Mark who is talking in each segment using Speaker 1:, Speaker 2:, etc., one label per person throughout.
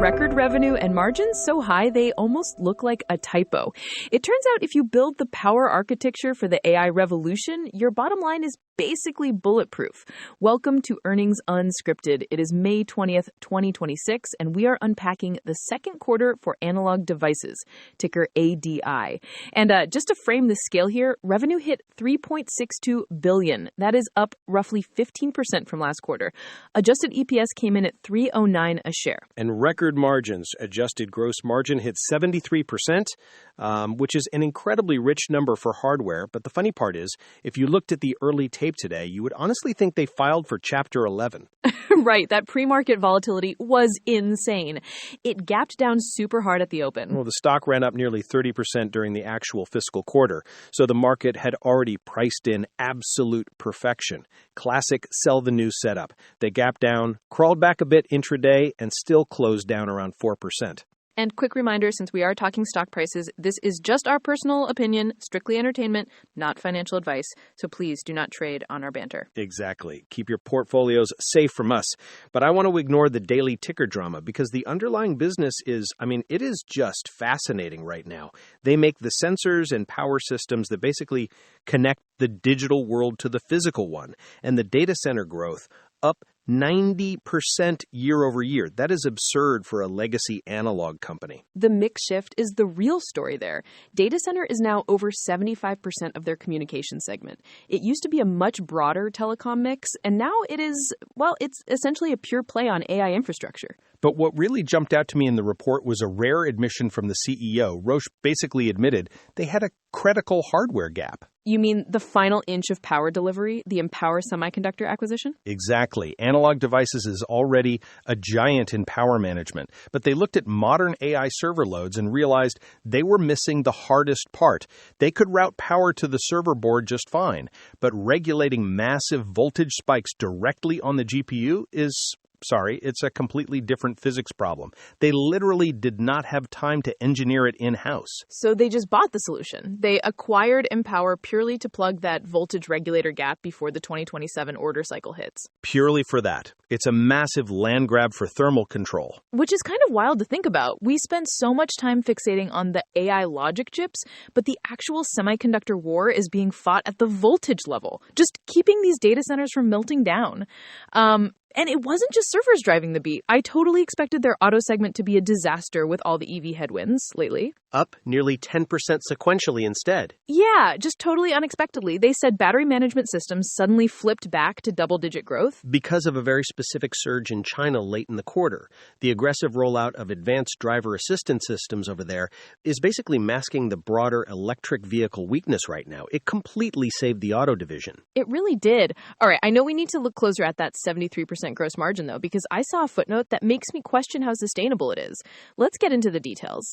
Speaker 1: Record revenue and margins so high they almost look like a typo. It turns out if you build the power architecture for the AI revolution, your bottom line is basically bulletproof. Welcome to Earnings Unscripted. It is May 20th, 2026, and we are unpacking the second quarter for analog devices, ticker ADI. And just to frame the scale here, revenue hit $3.62 billion. That is up roughly 15% from last quarter. Adjusted EPS came in at $3.09 a share.
Speaker 2: And record margins. Adjusted gross margin hit 73%, which is an incredibly rich number for hardware. But the funny part is, if you looked at the early tape today, you would honestly think they filed for Chapter 11.
Speaker 1: Right. That pre-market volatility was insane. It gapped down super hard at the open.
Speaker 2: Well, the stock ran up nearly 30% during the actual fiscal quarter. So the market had already priced in absolute perfection. Classic sell the news setup. They gapped down, crawled back a bit intraday, and still closed down around 4%.
Speaker 1: And quick reminder, since we are talking stock prices, this is just our personal opinion, strictly entertainment, not financial advice. So please do not trade on our banter.
Speaker 2: Exactly. Keep your portfolios safe from us. But I want to ignore the daily ticker drama because the underlying business is, it is just fascinating right now. They make the sensors and power systems that basically connect the digital world to the physical one. And the data center growth up 90% year over year. That is absurd for a legacy analog company.
Speaker 1: The mix shift is the real story there. Data center is now over 75% of their communication segment. It used to be a much broader telecom mix, and now it is, it's essentially a pure play on AI infrastructure.
Speaker 2: But what really jumped out to me in the report was a rare admission from the CEO. Roche basically admitted they had a critical hardware gap.
Speaker 1: You mean the final inch of power delivery, the Empower Semiconductor acquisition?
Speaker 2: Exactly. Analog Devices is already a giant in power management, but they looked at modern AI server loads and realized they were missing the hardest part. They could route power to the server board just fine, but regulating massive voltage spikes directly on the GPU is... it's a completely different physics problem. They literally did not have time to engineer it in-house.
Speaker 1: So they just bought the solution. They acquired Empower purely to plug that voltage regulator gap before the 2027 order cycle hits.
Speaker 2: Purely for that. It's a massive land grab for thermal control.
Speaker 1: Which is kind of wild to think about. We spend so much time fixating on the AI logic chips, but the actual semiconductor war is being fought at the voltage level, just keeping these data centers from melting down. And it wasn't just servers driving the beat. I totally expected their auto segment to be a disaster with all the EV headwinds lately.
Speaker 2: Up nearly 10% sequentially instead.
Speaker 1: Yeah, just totally unexpectedly. They said battery management systems suddenly flipped back to double-digit growth.
Speaker 2: Because of a very specific surge in China late in the quarter. The aggressive rollout of advanced driver assistance systems over there is basically masking the broader electric vehicle weakness right now. It completely saved the auto division.
Speaker 1: It really did. All right, I know we need to look closer at that 73% gross margin, though, because I saw a footnote that makes me question how sustainable it is. Let's get into the details.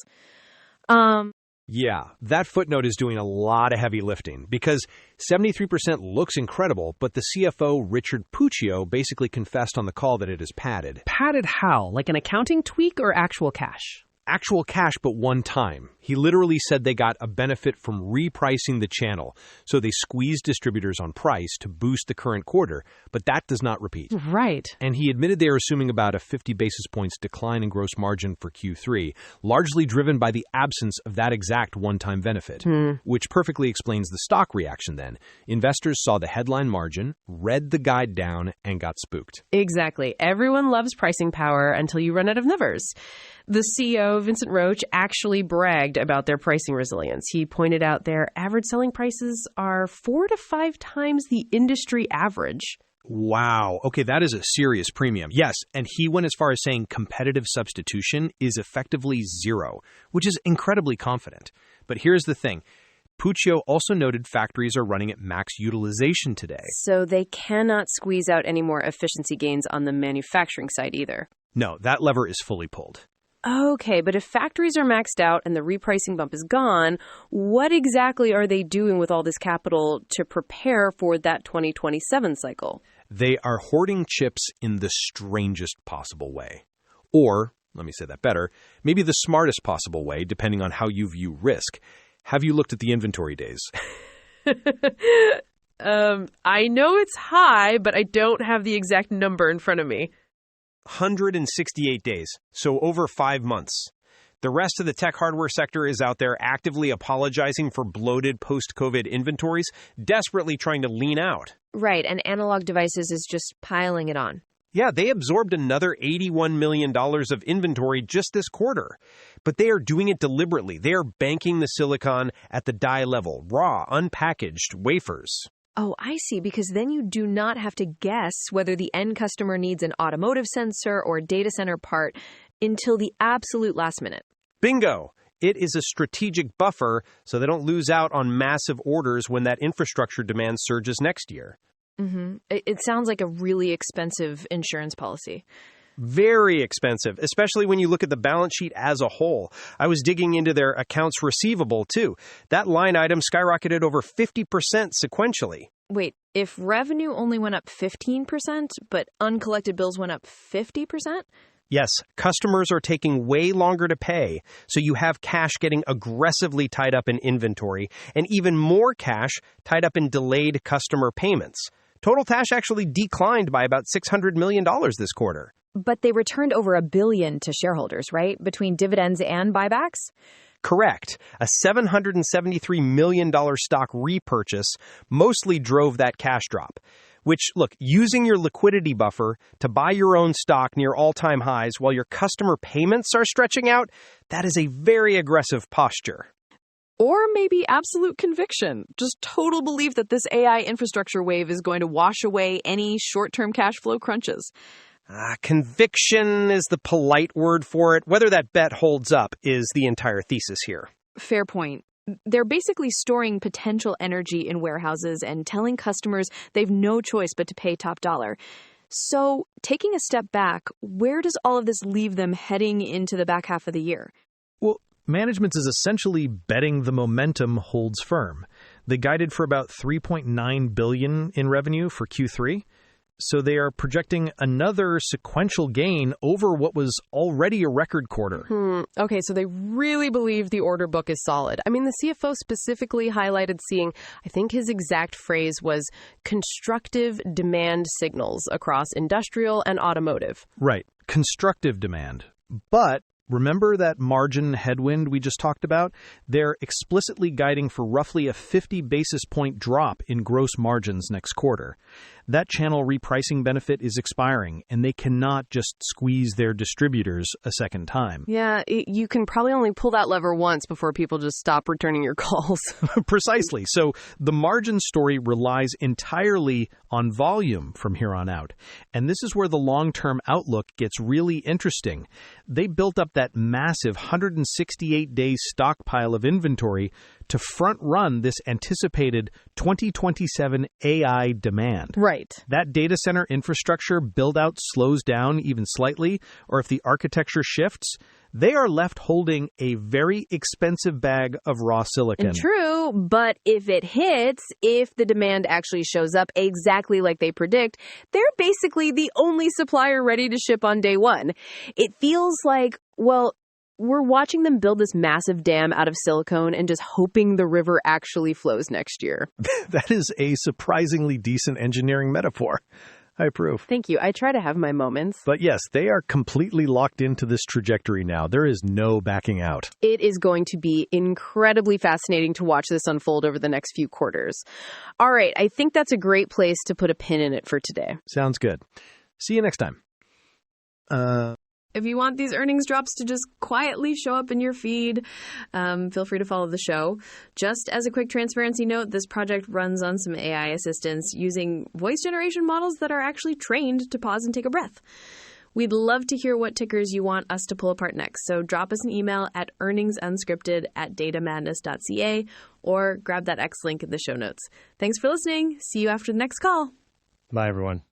Speaker 3: Yeah, that footnote is doing a lot of heavy lifting because 73% looks incredible, but the CFO, Richard Puccio, basically confessed on the call that it is padded.
Speaker 4: Padded how? Like an accounting tweak or actual cash?
Speaker 3: Actual cash, but one time. He literally said they got a benefit from repricing the channel, so they squeezed distributors on price to boost the current quarter, but that does not repeat.
Speaker 4: Right.
Speaker 3: And he admitted they are assuming about a 50 basis points decline in gross margin for Q3, largely driven by the absence of that exact one-time benefit, which perfectly explains the stock reaction then. Investors saw the headline margin, read the guide down, and got spooked.
Speaker 4: Exactly. Everyone loves pricing power until you run out of numbers. The CEO, Vincent Roche, actually bragged about their pricing resilience. He pointed out their average selling prices are 4 to 5 times the industry average.
Speaker 3: Wow. Okay, that is a serious premium. Yes, and he went as far as saying competitive substitution is effectively zero, which is incredibly confident. But here's the thing. Puccio also noted factories are running at max utilization today.
Speaker 4: So they cannot squeeze out any more efficiency gains on the manufacturing side either.
Speaker 3: No, that lever is fully pulled.
Speaker 4: Okay, but if factories are maxed out and the repricing bump is gone, what exactly are they doing with all this capital to prepare for that 2027 cycle?
Speaker 3: They are hoarding chips in the strangest possible way. Or, let me say that better, maybe the smartest possible way, depending on how you view risk. Have you looked at the inventory days?
Speaker 4: I know it's high, but I don't have the exact number in front of me.
Speaker 3: 168 days, so over 5 months. The rest of the tech hardware sector is out there actively apologizing for bloated post-COVID inventories, desperately trying to lean out.
Speaker 4: Right, and analog devices is just piling it on.
Speaker 3: Yeah, they absorbed another $81 million of inventory just this quarter. But they are doing it deliberately. They are banking the silicon at the die level, raw, unpackaged wafers.
Speaker 1: Oh, I see, because then you do not have to guess whether the end customer needs an automotive sensor or data center part until the absolute last minute.
Speaker 3: Bingo! It is a strategic buffer so they don't lose out on massive orders when that infrastructure demand surges next year.
Speaker 1: Mm-hmm. It sounds like a really expensive insurance policy.
Speaker 3: Very expensive, especially when you look at the balance sheet as a whole. I was digging into their accounts receivable, too. That line item skyrocketed over 50% sequentially.
Speaker 1: Wait, if revenue only went up 15%, but uncollected bills went up 50%?
Speaker 3: Yes, customers are taking way longer to pay, so you have cash getting aggressively tied up in inventory, and even more cash tied up in delayed customer payments. Total cash actually declined by about $600 million this quarter.
Speaker 1: But they returned over $1 billion to shareholders, right? Between dividends and buybacks?
Speaker 3: Correct. A $773 million stock repurchase mostly drove that cash drop. Which, look, using your liquidity buffer to buy your own stock near all-time highs while your customer payments are stretching out, that is a very aggressive posture.
Speaker 1: Or maybe absolute conviction. Just total belief that this AI infrastructure wave is going to wash away any short-term cash flow crunches.
Speaker 3: Conviction is the polite word for it. Whether that bet holds up is the entire thesis here.
Speaker 1: Fair point. They're basically storing potential energy in warehouses and telling customers they've no choice but to pay top dollar. So, taking a step back, where does all of this leave them heading into the back half of the year?
Speaker 2: Well, management is essentially betting the momentum holds firm. They guided for about $3.9 billion in revenue for Q3. So they are projecting another sequential gain over what was already a record quarter.
Speaker 4: Okay, so they really believe the order book is solid. I mean, the CFO specifically highlighted seeing, I think his exact phrase was, constructive demand signals across industrial and automotive.
Speaker 2: Right, constructive demand. But remember that margin headwind we just talked about? They're explicitly guiding for roughly a 50 basis point drop in gross margins next quarter. That channel repricing benefit is expiring, and they cannot just squeeze their distributors a second time.
Speaker 4: Yeah, you can probably only pull that lever once before people just stop returning your calls.
Speaker 2: Precisely. So the margin story relies entirely on volume from here on out. And this is where the long-term outlook gets really interesting. They built up that massive 168-day stockpile of inventory to front-run this anticipated 2027 AI demand.
Speaker 4: Right.
Speaker 2: That data center infrastructure build-out slows down even slightly, or if the architecture shifts, they are left holding a very expensive bag of raw silicon.
Speaker 1: True, but if it hits, if the demand actually shows up exactly like they predict, they're basically the only supplier ready to ship on day one. It feels like, well, we're watching them build this massive dam out of silicone and just hoping the river actually flows next year.
Speaker 2: That is a surprisingly decent engineering metaphor. I approve.
Speaker 4: Thank you. I try to have my moments.
Speaker 2: But yes, they are completely locked into this trajectory now. There is no backing out.
Speaker 4: It is going to be incredibly fascinating to watch this unfold over the next few quarters. All right, I think that's a great place to put a pin in it for today.
Speaker 2: Sounds good. See you next time.
Speaker 1: If you want these earnings drops to just quietly show up in your feed, feel free to follow the show. Just as a quick transparency note, this project runs on some AI assistants using voice generation models that are actually trained to pause and take a breath. We'd love to hear what tickers you want us to pull apart next, so drop us an email at earningsunscripted@datamadness.ca or grab that X link in the show notes. Thanks for listening. See you after the next call.
Speaker 2: Bye, everyone.